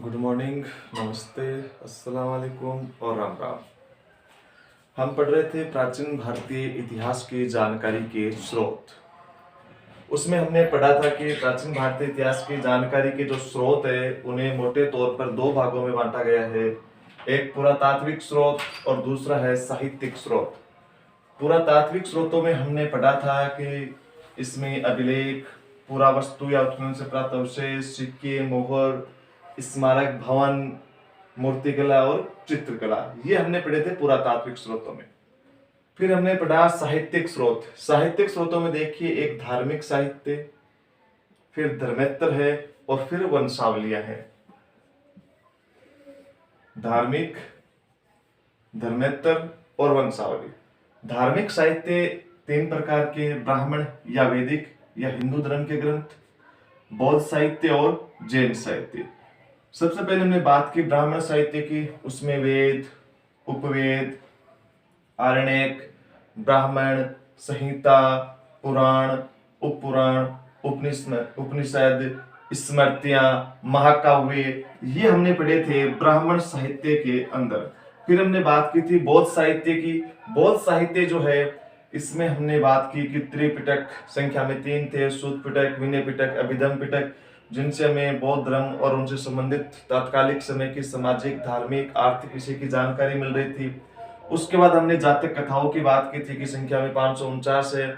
Good morning, नमस्ते, अस्सलाम वालेकुम और राम राम। हम पढ़ रहे थे प्राचीन भारतीय इतिहास की जानकारी के स्रोत। उसमें हमने पढ़ा था कि प्राचीन भारतीय इतिहास की जानकारी के जो स्रोत है उन्हें मोटे तौर पर दो भागों में बांटा गया है। एक पुरातात्विक स्रोत और दूसरा है साहित्यिक स्रोत। पुरातात्विक स्रोतों में हमने पढ़ा था कि इसमें अभिलेख, पुरावस्तु या उत्खनन से प्राप्त अवशेष, सिक्के, मोहर, स्मारक, भवन, मूर्तिकला और चित्रकला, ये हमने पढ़े थे पुरातात्विक स्रोतों में। फिर हमने पढ़ा साहित्यिक स्रोत। साहित्यिक स्रोतों में देखिए, एक धार्मिक साहित्य, फिर धर्मेत्तर है और फिर वंशावलियां हैं। धार्मिक, धर्मेत्तर और वंशावली। धार्मिक साहित्य तीन प्रकार के: ब्राह्मण या वैदिक या हिंदू धर्म के ग्रंथ, बौद्ध साहित्य और जैन साहित्य। सबसे पहले हमने बात की ब्राह्मण साहित्य की। उसमें वेद, उपवेद, आरण्यक, ब्राह्मण, संहिता, पुराण, उपपुराण, उपनिषद, स्मृतियां, महाकाव्य, ये हमने पढ़े थे ब्राह्मण साहित्य के अंदर। फिर हमने बात की थी बौद्ध साहित्य की। बौद्ध साहित्य जो है, इसमें हमने बात की कि त्रिपिटक संख्या में 3 थे: सूत पिटक, विनय पिटक, अभिधम पिटक, जिनसे हमें बौद्ध धर्म और उनसे संबंधित तात्कालिक समय की सामाजिक, धार्मिक, आर्थिक विषय की जानकारी मिल रही थी। उसके बाद हमने जातक कथाओं की बात की थी कि संख्या में 549 है।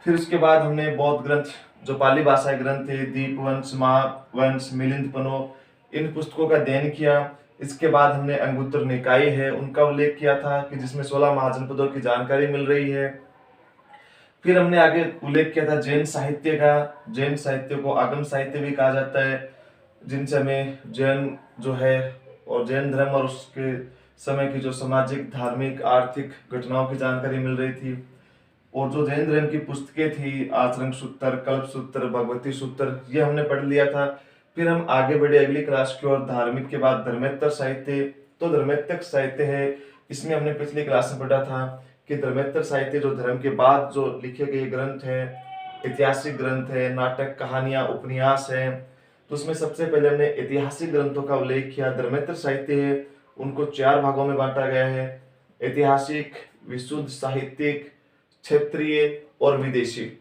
फिर उसके बाद हमने बौद्ध ग्रंथ, जो पाली भाषा ग्रंथ थे, दीपवंश, महावंश, मिलिंदपनो, इन पुस्तकों का अध्ययन किया। इसके बाद हमने अंगुत्तर निकाय है, उनका उल्लेख किया था कि जिसमें 16 महाजनपदों की जानकारी मिल रही है। फिर हमने आगे उल्लेख किया था जैन साहित्य का। जैन साहित्य को आगम साहित्य भी कहा जाता है, जिनसे हमें जैन जो है और जैन धर्म और उसके समय की जो सामाजिक, धार्मिक, आर्थिक घटनाओं की जानकारी मिल रही थी। और जो जैन धर्म की पुस्तकें थी, आचरण सूत्र, कल्प सूत्र, भगवती सूत्र, ये हमने पढ़ लिया था। फिर हम आगे बढ़े अगली क्लास की ओर। धार्मिक के बाद धर्मेत्तर साहित्य। तो धर्मेत्तर साहित्य है, इसमें हमने पिछली क्लास में पढ़ा था कि धर्मेत्तर साहित्य जो धर्म के बाद जो लिखे गए ग्रंथ हैं, ऐतिहासिक ग्रंथ है, नाटक, कहानियां, उपन्यास है। तो उसमें सबसे पहले हमने ऐतिहासिक ग्रंथों का उल्लेख किया। धर्मेत्तर साहित्य है, उनको 4 भागों में बांटा गया है: ऐतिहासिक, विशुद्ध, साहित्यिक, क्षेत्रीय और विदेशी।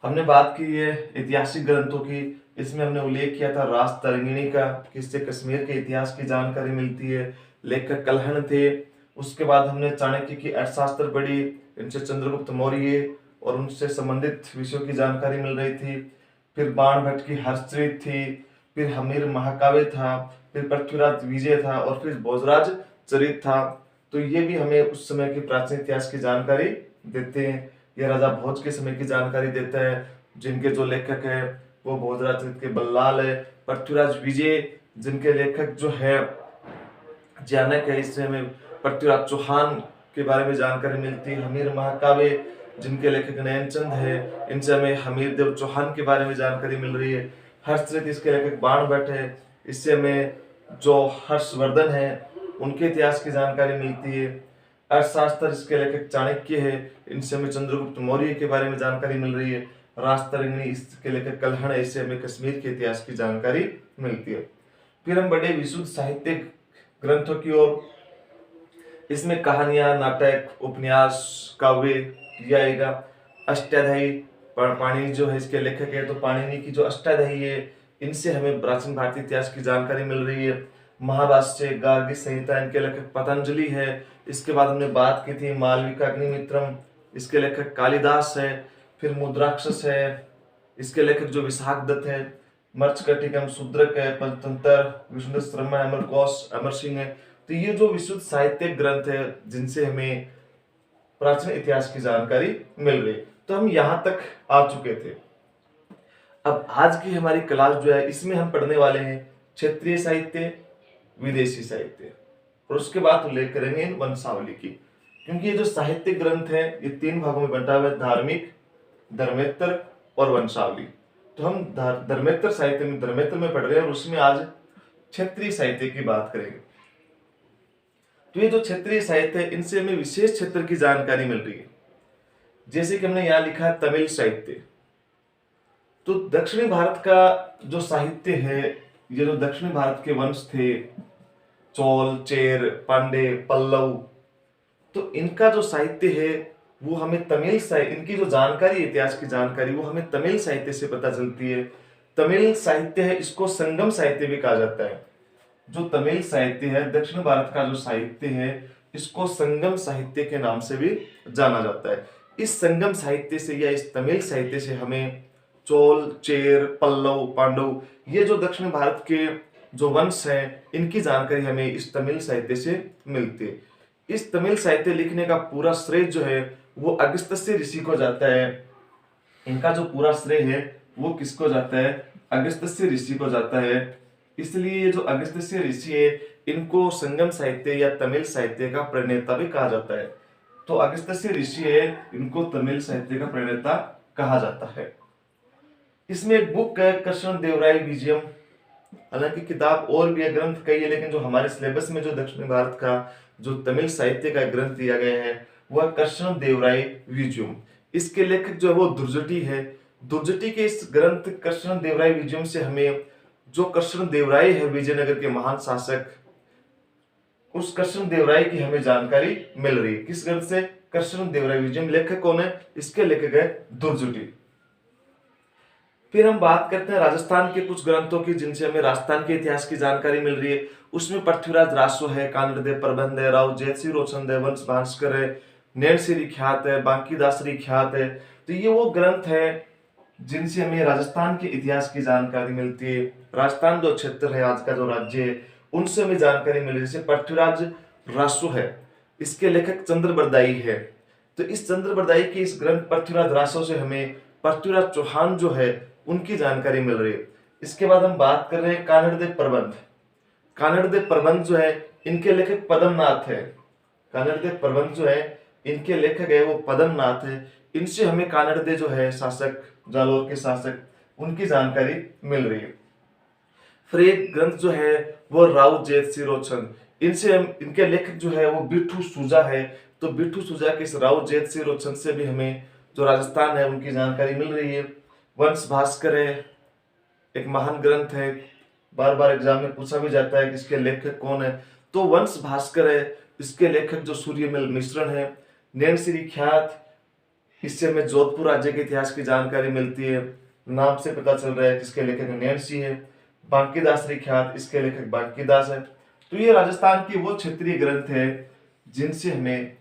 हमने बात की है ऐतिहासिक ग्रंथों की। इसमें हमने उल्लेख किया था राजतरंगिणी का, किससे कश्मीर के इतिहास की जानकारी मिलती है, लेखक कल्हण थे। उसके बाद हमने चाणक्य की अर्थशास्त्र पढ़ी, इनसे चंद्रगुप्त मौर्य और उनसे संबंधित विषयों की जानकारी मिल रही थी। फिर बाण भट्ट की हर्षचरित थी, फिर हमीर महाकाव्य था, फिर पृथ्वीराज विजय था और फिर भोजराज चरित था। तो ये भी हमें उस समय के प्राचीन इतिहास की जानकारी देते हैं। यह राजा भोज के समय की जानकारी देता है, जिनके जो लेखक है वो भोजराज चरित के बल्लाल है। पृथ्वीराज विजय, जिनके लेखक जो है जानक है, इससे हमें पृथ्वीराज चौहान के बारे में जानकारी मिलती है। हमीर महाकाव्य, जिनके लेखक नयनचंद है, इनसे हमें हमीर देव चौहान के बारे में जानकारी मिल रही है। हर्षचरित, इसके लेखक बाण भट्ट है, इससे हमें जो हर्षवर्धन है उनके इतिहास की जानकारी मिलती है। अर्थशास्त्र, इसके लेखक चाणक्य है, इनसे हमें चंद्रगुप्त मौर्य के बारे में जानकारी मिल रही है। राजतरंगिणी, इसके लेखक कल्हण है, इससे हमें कश्मीर के इतिहास की जानकारी मिलती है। फिर हम बड़े विशुद्ध साहित्यिक ग्रंथों की ओर। इसमें कहानियां, नाटक, उपन्यास, काव्य दिया आएगा। अष्टाध्यायी, पाणिनि जो है इसके लेखक है, तो पाणिनि की जो अष्टाध्यायी है, इनसे हमें प्राचीन भारतीय इतिहास की जानकारी मिल रही है। महाभाष्य, गार्गी संहिता, इनके लेखक पतंजलि है। इसके बाद हमने बात की थी मालविका अग्निमित्रम, इसके लेखक कालिदास है। फिर मुद्राक्षस है, इसके लेखक जो विशाखदत्त है। मर्चकटिकम, शूद्रक है, पंचतंत्र, विष्णु शर्मा, अमरकोश, अमर सिंह है। तो ये जो विशुद्ध साहित्यिक ग्रंथ है, जिनसे हमें प्राचीन इतिहास की जानकारी मिल रही। तो हम यहाँ तक आ चुके थे। अब आज की हमारी क्लास जो है, इसमें हम पढ़ने वाले हैं क्षेत्रीय साहित्य, विदेशी साहित्य, और उसके बाद उल्लेख करेंगे वंशावली की। क्योंकि ये जो साहित्यिक ग्रंथ है, ये 3 भागों में बंटा हुआ है: धार्मिक, धर्मेत्तर और वंशावली। तो हम धर्मेत्तर साहित्य में, धर्मेत्तर में पढ़ रहे हैं और उसमें आज क्षेत्रीय साहित्य की बात करेंगे। तो ये जो क्षेत्रीय साहित्य है, इनसे हमें विशेष क्षेत्र की जानकारी मिल रही है। जैसे कि हमने यहाँ लिखा है तमिल साहित्य। तो दक्षिणी भारत का जो साहित्य है, ये जो दक्षिण भारत के वंश थे, चोल, चेर, पांडे, पल्लव, तो इनका जो साहित्य है वो हमें तमिल साहित्य, इनकी जो जानकारी, इतिहास की जानकारी, वो हमें तमिल साहित्य से पता चलती है। तमिल साहित्य है, इसको संगम साहित्य भी कहा जाता है। जो तमिल साहित्य है, दक्षिण भारत का जो साहित्य है, इसको संगम साहित्य के नाम से भी जाना जाता है। इस संगम साहित्य से या इस तमिल साहित्य से हमें चोल, चेर, पल्लव, पांडव, ये जो दक्षिण भारत के जो वंश हैं, इनकी जानकारी हमें इस तमिल साहित्य से मिलती है। इस तमिल साहित्य लिखने का पूरा श्रेय जो है वो अगस्त्य ऋषि को जाता है। इनका जो पूरा श्रेय है वो किसको जाता है? अगस्त्य ऋषि को जाता है। इसलिए ये जो अगस्त्य ऋषि है, इनको संगम साहित्य या तमिल साहित्य का प्रणेता भी कहा जाता है। तो अगस्त्य ऋषि है, इनको तमिल साहित्य का प्रणेता कहा जाता है। इसमें एक बुक है, कृष्ण देवराय विजयम। हालांकि किताब और भी है, ग्रंथ कई है, लेकिन जो हमारे सिलेबस में जो दक्षिण भारत का जो तमिल साहित्य का ग्रंथ दिया गया है वह कृष्ण देवराय विजयम। इसके लेखक जो है वो दुर्जटी है। दुर्जटी के इस ग्रंथ कृष्ण देवराय विजयम से हमें जो कृष्ण देवराय है, विजयनगर के महान शासक, उस कृष्ण देवराय की हमें जानकारी मिल रही है। किस ग्रंथ से? कृष्ण देवराय विजयम। लेखक कौन है? इसके लेखक है दुर्जटी। फिर हम बात करते हैं राजस्थान के कुछ ग्रंथों की, जिनसे हमें राजस्थान के इतिहास की जानकारी मिल रही है। उसमें पृथ्वीराज रासो है, कानड़देव प्रबंध है, राव जैतसिंह रोचन है, वंश भास्कर है, नैनसिरी ख्यात है, बांकीदासरी ख्यात है। तो ये वो ग्रंथ है जिनसे हमें राजस्थान के इतिहास की जानकारी मिलती है। राजस्थान जो क्षेत्र है, आज का जो राज्य है, उनसे हमें जानकारी मिली। जैसे पृथ्वीराज रासो है, इसके लेखक चंद्रबरदाई है। तो इस चंद्रबरदाई के इस ग्रंथ पृथ्वीराज रासो से हमें पृथ्वीराज चौहान जो है उनकी जानकारी मिल रही है। इसके बाद हम बात कर रहे हैं कानड़देव प्रबंध। कानड़देव प्रबंध जो है, इनके लेखक पद्मनाथ है। कानड़देव प्रबंध जो है, इनके लेखक है वो पद्मनाथ है। इनसे हमें कानड़देव जो है शासक, जालोर के शासक, उनकी जानकारी मिल रही है। फिर एक ग्रंथ जो है वो राव जैतसिंह रोचन, इनसे हम, इनके लेखक जो है वो बिट्ठू सूजा है। तो बिट्ठू सूजा के इस राव जैतसिंह रोचन से भी हमें जो राजस्थान है उनकी जानकारी मिल रही है। वंश भास्कर है, एक महान ग्रंथ है, बार बार एग्जाम में पूछा भी जाता है कि इसके लेखक कौन है। तो वंश भास्कर है, इसके लेखक जो सूर्यमल मिश्रण है। नैनसिरी ख्यात, इससे हमें जोधपुर राज्य के इतिहास की जानकारी मिलती है, नाम से पता चल रहा है जिसके लेखक नैनसी है। बांकीदासरी ख्यात, इसके लेखक बांकीदास है। तो ये राजस्थान की वो क्षेत्रीय ग्रंथ है जिनसे हमें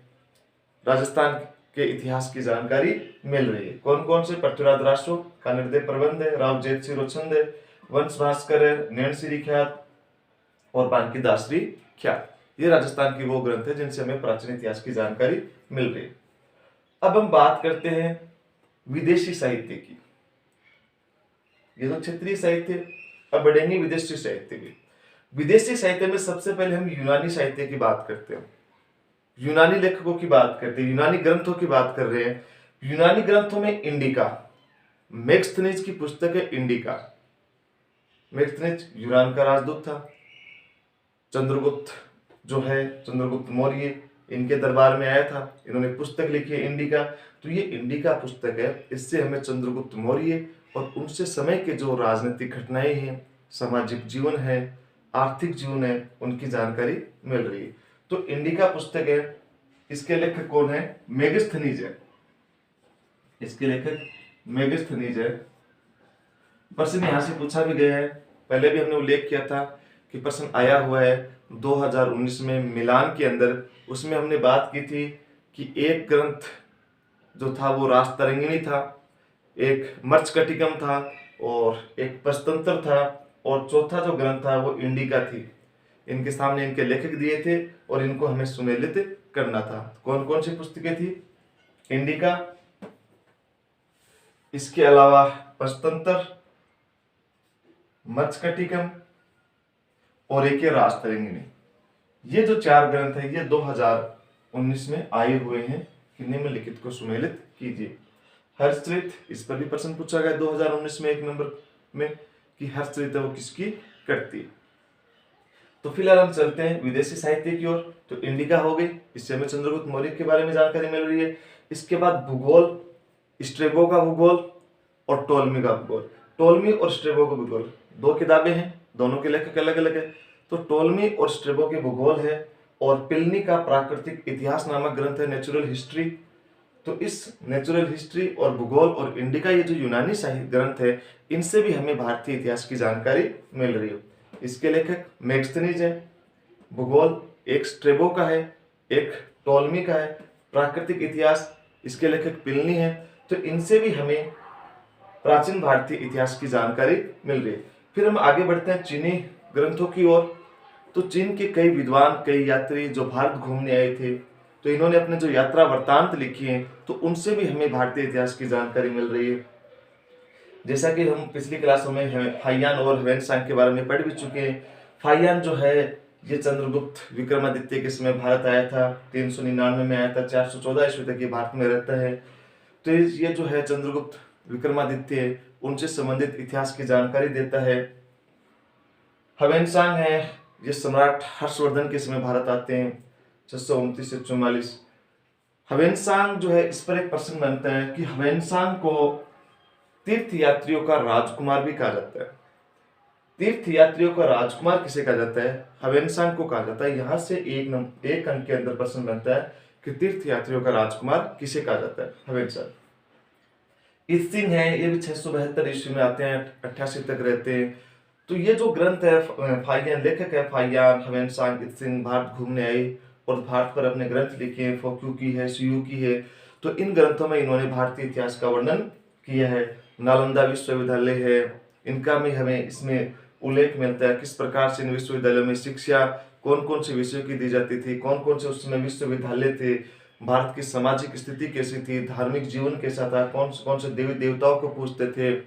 राजस्थान के इतिहास की जानकारी मिल रही है। कौन कौन से? पृथ्वीराज रासो, कानड़देव प्रबंध है, राव जैतसिंह रोचन है, वंश भास्कर है, नैनसिरी ख्यात और बांकीदासरी ख्यात। ये राजस्थान की वो ग्रंथ है जिनसे हमें प्राचीन इतिहास की जानकारी मिल रही है। अब हम बात करते हैं विदेशी साहित्य की। ये तो क्षेत्रीय साहित्य, अब बढ़ेंगे विदेशी साहित्य की। विदेशी साहित्य में सबसे पहले हम यूनानी साहित्य की बात करते हैं, यूनानी लेखकों की बात करते हैं, यूनानी ग्रंथों की बात कर रहे हैं। यूनानी ग्रंथों में इंडिका, मेगास्थनीज की पुस्तक है इंडिका। मेगास्थनीज यूनान का राजदूत था। चंद्रगुप्त जो है, चंद्रगुप्त मौर्य, इनके दरबार में आया था, इन्होंने पुस्तक लिखी है इंडिका। तो ये इंडिका पुस्तक है, इससे हमें चंद्रगुप्त मौर्य और उनसे समय के जो राजनीतिक घटनाएं हैं, सामाजिक जीवन है, आर्थिक जीवन है, उनकी जानकारी मिल रही है। तो इंडिका पुस्तक है, इसके लेखक कौन है? मेगास्थनीज है। इसके लेखक मेगास्थनीज है। प्रश्न यहां से पूछा भी गया है, पहले भी हमने उल्लेख किया था कि प्रश्न आया हुआ है 2019 में मिलान के अंदर। उसमें हमने बात की थी कि एक ग्रंथ जो था वो रासतरंगिणी था, एक मर्चकटिकम था और एक प्रश्नतंत्र था, और चौथा जो ग्रंथ था वो इंडिका थी। इनके सामने इनके लेखक दिए थे और इनको हमें सुमेलित करना था। कौन कौन सी पुस्तकें थी? इंडिका, इसके अलावा प्रश्नतंत्र, मर्चकटिकम और एक रासतरंगिणी। ये जो चार ग्रंथ है ये 2019 में आए हुए हैं कि निम्नलिखित को सुमेलित कीजिए। हर्षचरित, इस पर भी प्रश्न पूछा गया 2019 में 1 नंबर में कि हर्षचरित वो किसकी करती है। तो फिलहाल हम चलते हैं विदेशी साहित्य की ओर। तो इंडिका हो गई, इससे हमें चंद्रगुप्त मौर्य के बारे में जानकारी मिल रही है। इसके बाद भूगोल, स्ट्रेबो का भूगोल और टोलमी का भूगोल। टोलमी और स्ट्रेबो का भूगोल 2 किताबें हैं, दोनों के लेखक अलग अलग है। तो टोलमी और स्ट्रेबो के भूगोल है, और प्लिनी का प्राकृतिक इतिहास नामक ग्रंथ है, नेचुरल हिस्ट्री। तो इस नेचुरल हिस्ट्री और भूगोल और इंडिका, ये जो यूनानी साहित्य ग्रंथ है, इनसे भी हमें भारतीय इतिहास की जानकारी मिल रही है। इसके लेखक मेगस्थनीज है। भूगोल एक स्ट्रेबो का है, एक टोलमी का है। प्राकृतिक इतिहास इसके लेखक प्लिनी है। तो इनसे भी हमें प्राचीन भारतीय इतिहास की जानकारी मिल रही है। फिर हम आगे बढ़ते हैं चीनी ग्रंथों की ओर। तो चीन के कई विद्वान, कई यात्री जो भारत घूमने आए थे, तो इन्होंने अपने जो यात्रा वृत्तांत लिखे हैं, तो उनसे भी हमें भारतीय इतिहास की जानकारी मिल रही है। जैसा कि हम पिछली क्लासों में फाहियान और ह्वेनसांग के बारे में पढ़ भी चुके हैं। फाहियान जो है, ये चंद्रगुप्त विक्रमादित्य के समय भारत आया था, 399 में आया था, 414 ईस्वी तक ये भारत में रहता है। तो ये जो है चंद्रगुप्त विक्रमादित्य, उनसे संबंधित इतिहास की जानकारी देता है। ह्वेनसांग है, ये सम्राट हर्षवर्धन के समय भारत आते हैं, 629 से 44। ह्वेनसांग जो है, इस पर एक प्रश्न बनता है कि ह्वेनसांग को तीर्थ यात्रियों का राजकुमार भी कहा जाता है। तीर्थ यात्रियों का राजकुमार किसे कहा जाता है? ह्वेनसांग को कहा जाता है। यहां से एक अंक के अंदर प्रश्न बनता है कि तीर्थ यात्रियों का राजकुमार किसे कहा जाता है? ह्वेनसांग। इत्सिंग है, ये भी 672 ईस्वी में आते हैं, 88 तक रहते हैं। तो ये जो ग्रंथ है, फाहियान लेखक है, फाहियान, ह्वेनसांग, इत्सिंग भारत घूमने आए और भारत पर अपने ग्रंथ लिखे हैं। फोक्यू की है, सियू की है। तो इन ग्रंथों में इन्होंने भारतीय इतिहास का वर्णन किया है। नालंदा विश्वविद्यालय है, इनका भी हमें इसमें उल्लेख मिलता है किस प्रकार से इन विश्वविद्यालयों में शिक्षा कौन कौन से विषयों की दी जाती थी, कौन कौन से उस समय विश्वविद्यालय थे, भारत की सामाजिक स्थिति कैसी थी, धार्मिक जीवन कैसा था, कौन से देवी देवताओं को पूजते थे,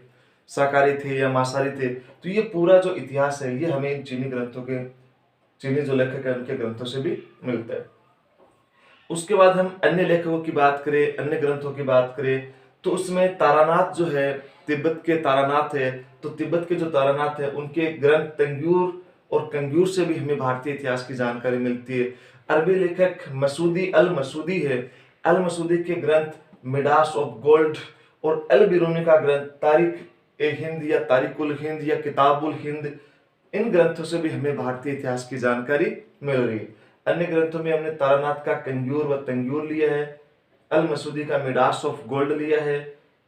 शाकाहारी थे या मांसाहारी थे। तो ये पूरा जो इतिहास है, ये हमें इन चीनी जो लेखक है उनके ग्रंथों से भी मिलता है। उसके बाद हम अन्य लेखकों की बात करें, अन्य ग्रंथों की बात करें, तो उसमें तारानाथ जो है, तिब्बत के तारानाथ है। तो तिब्बत के जो तारानाथ है, उनके ग्रंथ तंग्यूर और कंग्यूर से भी हमें भारतीय इतिहास की जानकारी मिलती है। अरबी लेखक मसूदी अल मसूदी है। अल मसूदी के ग्रंथ मिडास ऑफ गोल्ड और अल बिरूनी का ग्रंथ तारिक ए हिंद या तारिकुल हिंद या किताबुल हिंद, इन ग्रंथों से भी हमें भारतीय इतिहास की जानकारी मिल रही है। अन्य ग्रंथों में हमने तारानाथ का कंग्यूर व तंग्यूर लिया है, अल मसूदी का मिडास ऑफ गोल्ड लिया है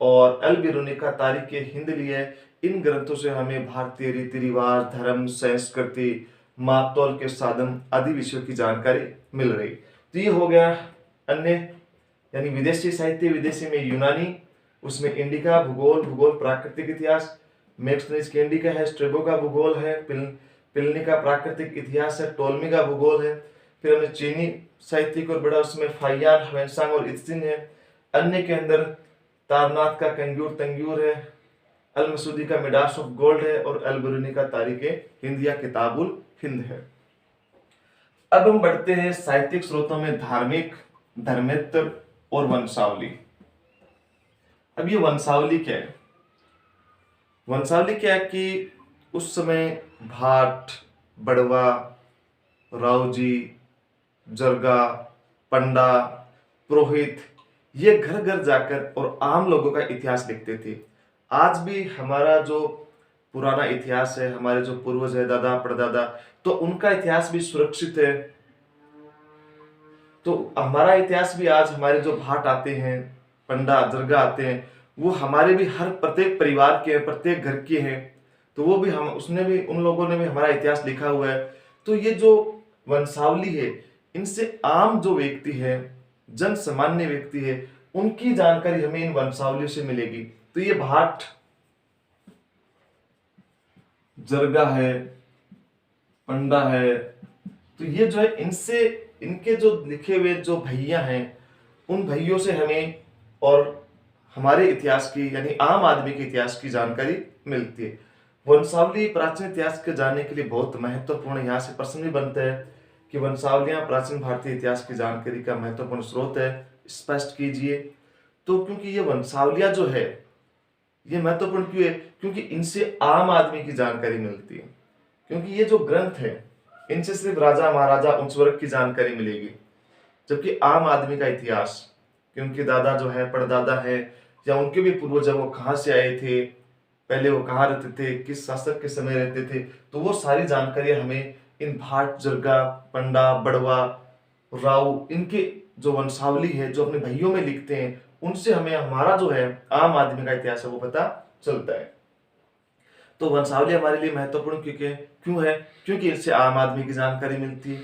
और अल बिरूनी का तारिक ए हिंद लिया है। इन ग्रंथों से हमें भारतीय रीति रिवाज, धर्म, संस्कृति, मापतौल के साधन आदि विषयों की जानकारी मिल रही। तो ये हो गया अन्य यानी विदेशी साहित्य। विदेशी में यूनानी, उसमें इंडिका भूगोल प्राकृतिक इतिहास, मेगस्थनीज के इंडिका है, स्ट्रेबो का भूगोल है, प्लिनी का प्राकृतिक इतिहास है, टोलमी का भूगोल है। फिर हमने चीनी साहित्य को बढ़ा, उसमें फाहियान, ह्वेनसांग और इत्सिंग है। अन्य के अंदर तारनाथ का कंग्यूर तंग्यूर है, अल मसूदी का मिडास ऑफ गोल्ड है और अल बिरूनी का तारिक हिंद या किताबुल हिंद है। अब हम बढ़ते हैं साहित्यिक स्रोतों में धार्मिक, धर्मेत्तर और वंशावली। अब ये वंशावली क्या है? वंशावली क्या है कि उस समय भाट, बड़वा, रावजी, जरगा, पंडा, पुरोहित, ये घर घर जाकर और आम लोगों का इतिहास लिखते थे। आज भी हमारा जो पुराना इतिहास है, हमारे जो पूर्वज है, दादा परदादा, तो उनका इतिहास भी सुरक्षित है। तो हमारा इतिहास भी आज हमारे जो भाट आते हैं, पंडा, जरगा आते हैं, वो हमारे भी हर प्रत्येक परिवार के हैं, प्रत्येक घर के हैं। तो वो भी हम उसने भी उन लोगों ने भी हमारा इतिहास लिखा हुआ है। तो ये जो वंशावली है, इनसे आम जो व्यक्ति है, जन सामान्य व्यक्ति है, उनकी जानकारी हमें इन वंशावलियों से मिलेगी। तो ये भाट, जरगा है, पंडा है, तो ये जो है इनसे, इनके जो लिखे हुए जो भैया हैं, उन भैयों से हमें और हमारे इतिहास की यानी आम आदमी के इतिहास की जानकारी मिलती है। वंशावली प्राचीन इतिहास के जानने के लिए बहुत महत्वपूर्ण, यहाँ से प्रश्न भी बनता है कि वंशावलियां प्राचीन भारतीय इतिहास की जानकारी का महत्वपूर्ण स्रोत है, स्पष्ट कीजिए। तो क्योंकि ये वंशावलियां जो है, ये महत्वपूर्ण क्यों है? क्योंकि इनसे आम आदमी की जानकारी मिलती है। क्योंकि ये जो ग्रंथ है, इनसे सिर्फ राजा महाराजा उच्च वर्ग की जानकारी मिलेगी, जबकि आम आदमी का इतिहास कि उनके दादा जो है, परदादा है, या उनके भी पूर्वज वो कहाँ से आए थे, पहले वो कहाँ रहते थे, किस शासक के समय रहते थे, तो वो सारी जानकारी हमें इन भाट, जरगा, पंडा, बड़वा, राव, इनके जो वंशावली है, जो अपने भइयों में लिखते हैं, उनसे हमें हमारा जो है आम आदमी का इतिहास है वो पता चलता है। तो वंशावली हमारे लिए महत्वपूर्ण क्यों है? क्योंकि इससे आम आदमी की जानकारी मिलती है,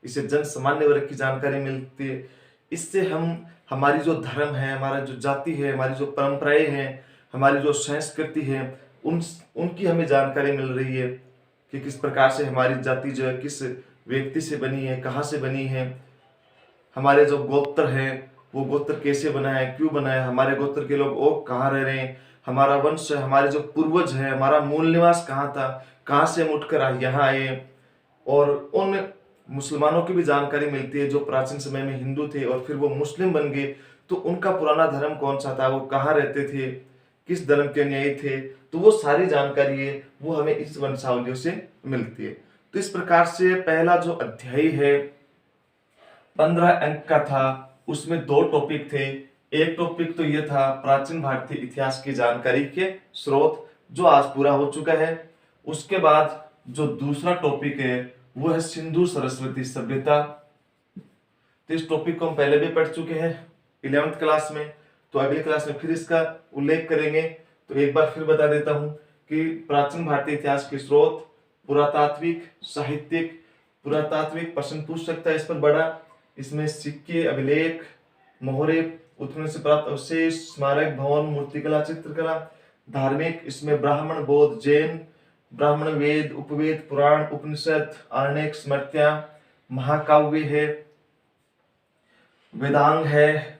इससे जन सामान्य वर्ग की जानकारी मिलती है, इससे हम हमारी जो धर्म है, हमारा जो जाति है, हमारी जो परंपराएं हैं, हमारी जो संस्कृति है, उनकी हमें जानकारी मिल रही है कि किस प्रकार से हमारी जाति जो है किस व्यक्ति से बनी है, कहाँ से बनी है, हमारे जो गोत्र है वो गोत्र कैसे बना है, क्यों बना है, हमारे गोत्र के लोग और कहाँ रह रहे हैं, हमारा वंश है, हमारे जो पूर्वज है, हमारा मूल निवास कहाँ था, कहाँ से हम उठकर यहाँ आए। और उन मुसलमानों की भी जानकारी मिलती है जो प्राचीन समय में हिंदू थे और फिर वो मुस्लिम बन गए, तो उनका पुराना धर्म कौन सा था, वो कहाँ रहते थे, किस धर्म के अनुयायी थे, तो वो सारी जानकारी है वो हमें इस वंशावलियों से मिलती है। तो इस प्रकार से पहला जो अध्याय है 15 अंक का था, उसमें 2 टॉपिक थे। एक टॉपिक तो ये था प्राचीन भारतीय इतिहास की जानकारी के स्रोत, जो आज पूरा हो चुका है। उसके बाद जो दूसरा टॉपिक है वो है सिंधु सरस्वती सभ्यता। तो इस टॉपिक को हम पहले भी पढ़ चुके हैं 11th क्लास में, तो अगली क्लास में फिर इसका उल्लेख करेंगे। तो एक बार फिर बता देता हूं कि प्राचीन भारतीय इतिहास के स्रोत पुरातात्विक, साहित्यिक। पुरातात्विक प्रश्न पूछ सकता है इस पर बड़ा, इसमें सिक्के, अभिलेख, मोहरे, उत्खनन से प्राप्त अवशेष, स्मारक, भवन, मूर्तिकला, चित्रकला। धार्मिक, इसमें ब्राह्मण, बौद्ध, जैन, ब्राह्मण, वेद, उपवेद, पुराण, उपनिषद, आरण्यक, स्मृतियां, महाकाव्य है, वेदांग है,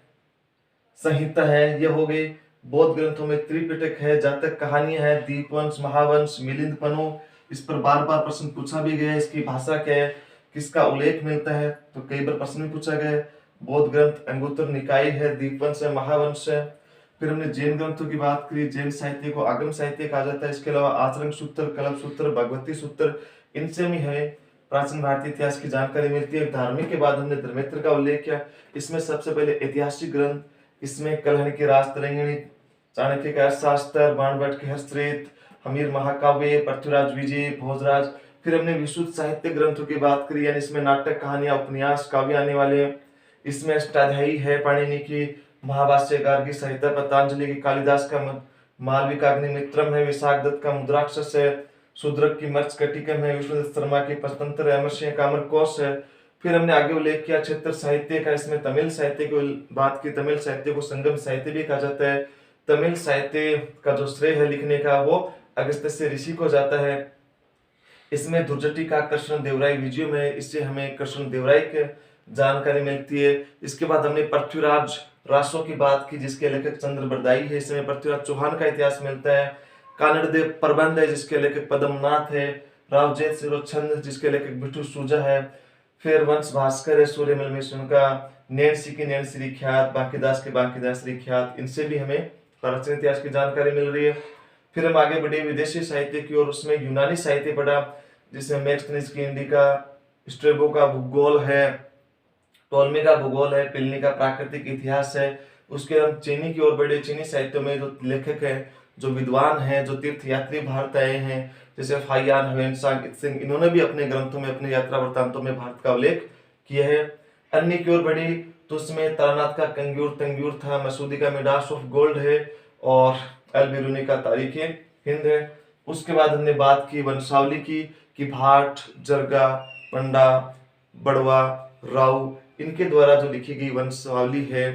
संहिता है, ये हो गई। बौद्ध ग्रंथों में त्रिपिटक है, जातक कहानियां है, दीपवंश, महावंश, मिलिंद पनो। इस पर बार बार प्रश्न पूछा भी गया है, इसकी भाषा क्या है, किसका उल्लेख मिलता है, तो कई बार प्रश्न भी पूछा गया है। बौद्ध ग्रंथ अंगुत्तर निकाय है, दीपवंश है, महावंश है। फिर हमने जैन ग्रंथों की बात करी, जैन साहित्य को आगम साहित्य कहा जाता है। इसके अलावा आचरण सूत्र, कल्प सूत्र, भगवती सूत्र, इनसे भी हमें प्राचीन भारतीय इतिहास की जानकारी मिलती है। धार्मिक के बाद हमने धर्मेत्र का उल्लेख किया। इसमें सबसे पहले ऐतिहासिक ग्रंथ, इसमें कलहण की राजतरंगिणी, चाणक्य का अर्थशास्त्र, बाणभट्ट के हस्तरेख, हमीर महाकाव्य, पृथ्वीराज विजय, भोजराज। फिर हमने विशुद्ध साहित्य ग्रंथों की बात करी, यानी इसमें नाटक, कहानियां, उपन्यास, काव्य आने वाले हैं। इसमें अष्टाध्यायी है, पाणिनि की, महाभाष्यकार की, संहिता, पतंजलि की, कालिदास का मालविकाग्निमित्रम है, विशाख दत्त का मुद्राक्षस है, शूद्रक की मर्त्स्कटिकम है, विष्णुदत्त शर्मा की पंचतंत्र, अमरसिंह का अमरकोश है। फिर हमने आगे उल्लेख किया क्षेत्र साहित्य का, इसमें तमिल साहित्य की बात की। तमिल साहित्य को संगम साहित्य भी कहा जाता है। तमिल साहित्य का जो श्रेय है लिखने का वो अगस्त्य ऋषि को जाता है। इसमें दुर्जटी का कृष्ण देवराय विजयम है, इससे हमें कृष्ण देवराय की जानकारी मिलती है। इसके बाद हमने पृथ्वीराज रासो की बात की, जिसके लेखक चंद्र बरदाई है, इसमें पृथ्वीराज चौहान का इतिहास मिलता है। कानड़ देव प्रबंध है, जिसके लेखक पद्मनाथ है। रावजेत सिरोछंद, जिसके लेखक बिठू सूजा है। फिर वंश भास्कर है, सूर्यमल में उनका, नैन्सी की नैन्सी ख्यात, बांकीदास के बांकीदास ख्यात, इनसे भी हमें प्राचीन इतिहास की जानकारी मिल रही है। फिर हम आगे बढ़े विदेशी साहित्य की ओर, उसमें यूनानी साहित्य पढ़ा, जिसमें मैक्सनिस की इंडिका, स्ट्रेबो का भूगोल है, टोलमी का भूगोल है, पिलनी का प्राकृतिक इतिहास है। उसके हम चीनी की ओर बढ़े। चीनी साहित्य में जो लेखक है, जो विद्वान हैं, जो तीर्थयात्री भारत आए हैं, जैसे फाइयान, ह्वेनसांग, इत्सिंग, इन्होंने भी अपने ग्रंथों में, अपने यात्रा वृत्तांतों में भारत का उल्लेख किया है। अन्य की ओर बढ़ी तो उसमें तारानाथ का कंग्यूर तंग्यूर था, मसूदी का मिडास ऑफ गोल्ड है और अल-बिरूनी का तारीख हिंद है। उसके बाद हमने बात की वंशावली की कि भाट, जरगा, पंडा, बड़वा, राव, इनके द्वारा जो लिखी गई वंशावली है,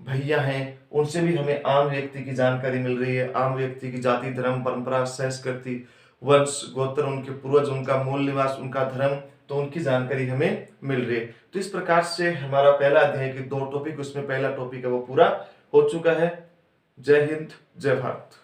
भैया हैं, उनसे भी हमें आम व्यक्ति की जानकारी मिल रही है। आम व्यक्ति की जाति, धर्म, परंपरा, संस्कृति, वंश, गोत्र, उनके पूर्वज, उनका मूल निवास, उनका धर्म, तो उनकी जानकारी हमें मिल रही है। तो इस प्रकार से हमारा पहला अध्याय के 2 टॉपिक, उसमें पहला टॉपिक है वो पूरा हो चुका है। जय हिंद, जय भारत।